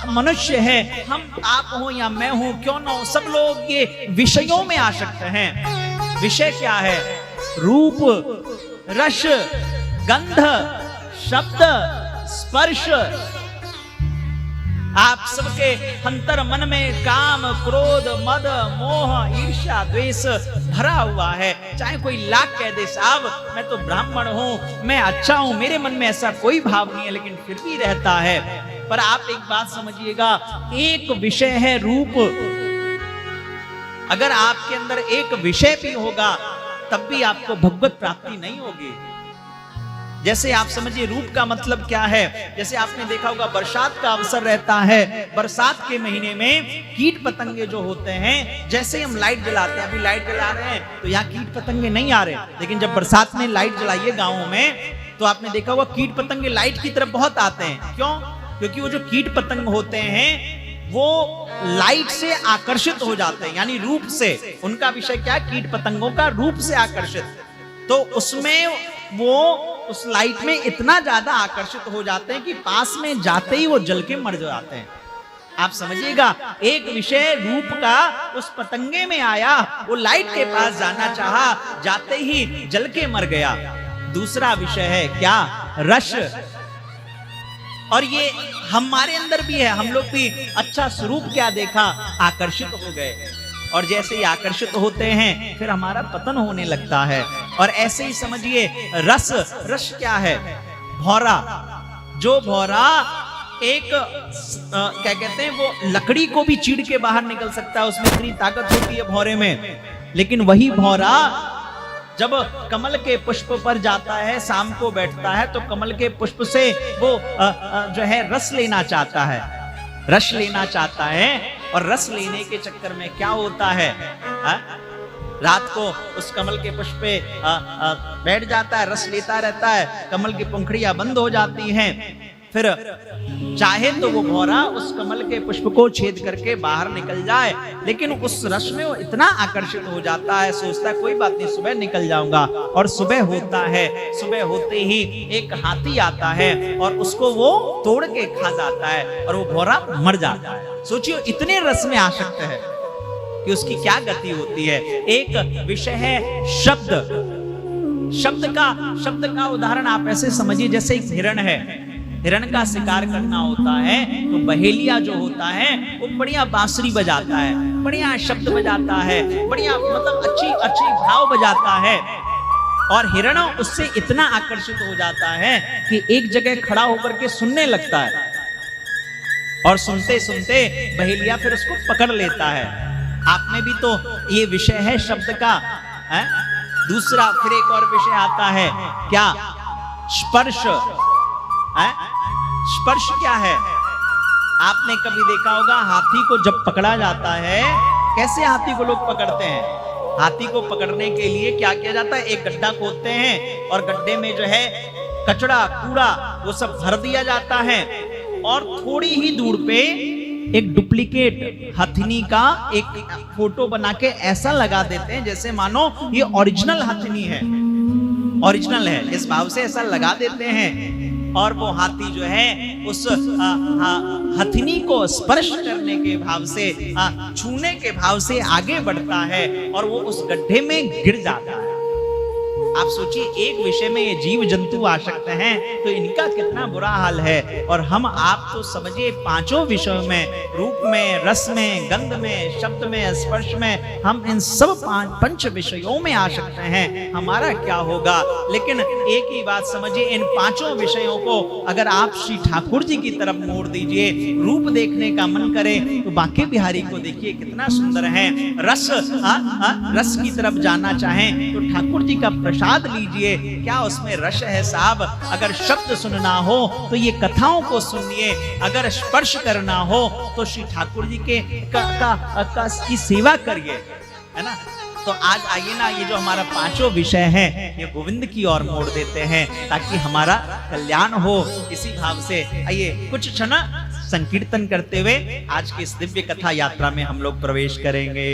मनुष्य है, हम आप हो या मैं हूं, क्यों ना हो, सब लोग ये विषयों में आसक्त हैं। विषय क्या है? रूप, रस, गंध, शब्द, स्पर्श। आप सबके अंतर मन में काम, क्रोध, मद, मोह, ईर्ष्या, द्वेष भरा हुआ है। चाहे कोई लाख कह दे साहब मैं तो ब्राह्मण हूं, मैं अच्छा हूं, मेरे मन में ऐसा कोई भाव नहीं है, लेकिन फिर भी रहता है। पर आप एक बात समझिएगा, एक विषय है रूप। अगर आपके अंदर एक विषय भी होगा तब भी आपको भगवत प्राप्ति नहीं होगी। जैसे आप समझिए रूप का मतलब क्या है। जैसे आपने देखा होगा बरसात का अवसर रहता है, बरसात के महीने में कीट पतंगे जो होते हैं, जैसे हम लाइट जलाते हैं, अभी लाइट जला रहे हैं तो यहाँ कीट पतंगे नहीं आ रहे, लेकिन जब बरसात में लाइट जलाइए गाँव में तो आपने देखा होगा कीट पतंगे लाइट की तरफ बहुत आते हैं। क्यों? क्योंकि वो जो कीट पतंग होते हैं वो लाइट से आकर्षित हो जाते हैं, यानी रूप से। उनका विषय क्या है? कीट पतंगों का रूप से आकर्षित। तो उसमें वो उस लाइट में इतना ज्यादा आकर्षित हो जाते हैं कि पास में जाते ही वो जल के मर जाते हैं। आप समझिएगा, एक विषय रूप का उस पतंगे में आया, वो लाइट के पास जाना चाहा, जाते ही जल के मर गया। दूसरा विषय है क्या? रस। और ये हमारे अंदर भी है, हम लोग भी अच्छा स्वरूप क्या देखा, आकर्षित हो गए, और जैसे ही आकर्षित होते हैं फिर हमारा पतन होने लगता है। और ऐसे ही समझिए रस। रस क्या है? भौरा। जो भौरा एक क्या कहते हैं, वो लकड़ी को भी चीड़ के बाहर निकल सकता है, उसमें इतनी ताकत होती है भौरे में। लेकिन वही भौरा जब कमल के पुष्प पर जाता है, शाम को बैठता है, तो कमल के पुष्प से वो जो है रस लेना चाहता है, रस लेना चाहता है। और रस लेने के चक्कर में क्या होता है, रात को उस कमल के पुष्प पे बैठ जाता है, रस लेता रहता है, कमल की पंखुड़ियां बंद हो जाती हैं। फिर चाहे तो वो भौरा उस कमल के पुष्प को छेद करके बाहर निकल जाए, लेकिन उस रस में वो इतना आकर्षित हो जाता है, सोचता है कोई बात नहीं, सुबह निकल जाऊंगा। और सुबह होता है, सुबह होते ही एक हाथी आता है और उसको वो तोड़ के खा जाता है और वो भौरा मर जाता है। सोचिए इतने रस में आसक्त है कि उसकी क्या गति होती है। एक विषय है शब्द। शब्द का उदाहरण आप ऐसे समझिए, जैसे एक हिरण है, हिरण का शिकार करना होता है तो बहेलिया जो होता है वो बढ़िया बांसुरी बजाता है, बढ़िया शब्द बजाता है, बढ़िया मतलब अच्छी भाव बजाता है। और हिरण उससे इतना आकर्षित हो जाता है कि एक जगह खड़ा होकर के सुनने लगता है, और सुनते सुनते बहेलिया फिर उसको पकड़ लेता है। आप में भी तो ये विषय है शब्द का है? दूसरा फिर एक और विषय आता है क्या? स्पर्श। स्पर्श क्या है? आपने कभी देखा होगा हाथी को जब पकड़ा जाता है, कैसे हाथी को लोग पकड़ते हैं? हाथी को पकड़ने के लिए क्या किया जाता है? एक गड्ढा खोदते हैं और गड्ढे में जो है कचड़ा कूड़ा वो सब भर दिया जाता है, और थोड़ी ही दूर पे एक डुप्लीकेट हथिनी का एक फोटो बना के ऐसा लगा देते हैं जैसे मानो ये ओरिजिनल हथिनी है, ओरिजिनल है, इस भाव से ऐसा लगा देते हैं। और वो हाथी जो है उस हथिनी को स्पर्श करने के भाव से, छूने के भाव से आगे बढ़ता है और वो उस गड्ढे में गिर जाता है। आप सोचिए एक विषय में ये जीव जंतु आसक्त हैं तो इनका कितना बुरा हाल है। और हम आप तो समझिए पांचों विषयों में, रूप में, रस में, गंध में, शब्द में, स्पर्श में, हम इन सब पंच विषयों में आसक्त हैं। हमारा क्या होगा? लेकिन एक ही बात समझिए, इन पांचों विषयों को अगर आप श्री ठाकुर जी की तरफ मोड़ दीजिए, रूप देखने का मन करे तो बांके बिहारी को देखिए कितना सुंदर है। रस रस की तरफ जाना चाहें तो ठाकुर जी का प्रसाद लीजिए, क्या उसमें रस है साहब। अगर शब्द सुनना हो तो ये कथाओं को सुनिए, अगर स्पर्श करना हो तो श्री ठाकुर जी के की सेवा करिए, है ना। तो आज आइए ना, ये जो हमारा पांचों विषय हैं ये गोविंद की ओर मोड़ देते हैं ताकि हमारा कल्याण हो। इसी भाव से आइए कुछ क्षण संकीर्तन करते हुए आज की इस दिव्य कथा यात्रा में हम लोग प्रवेश करेंगे।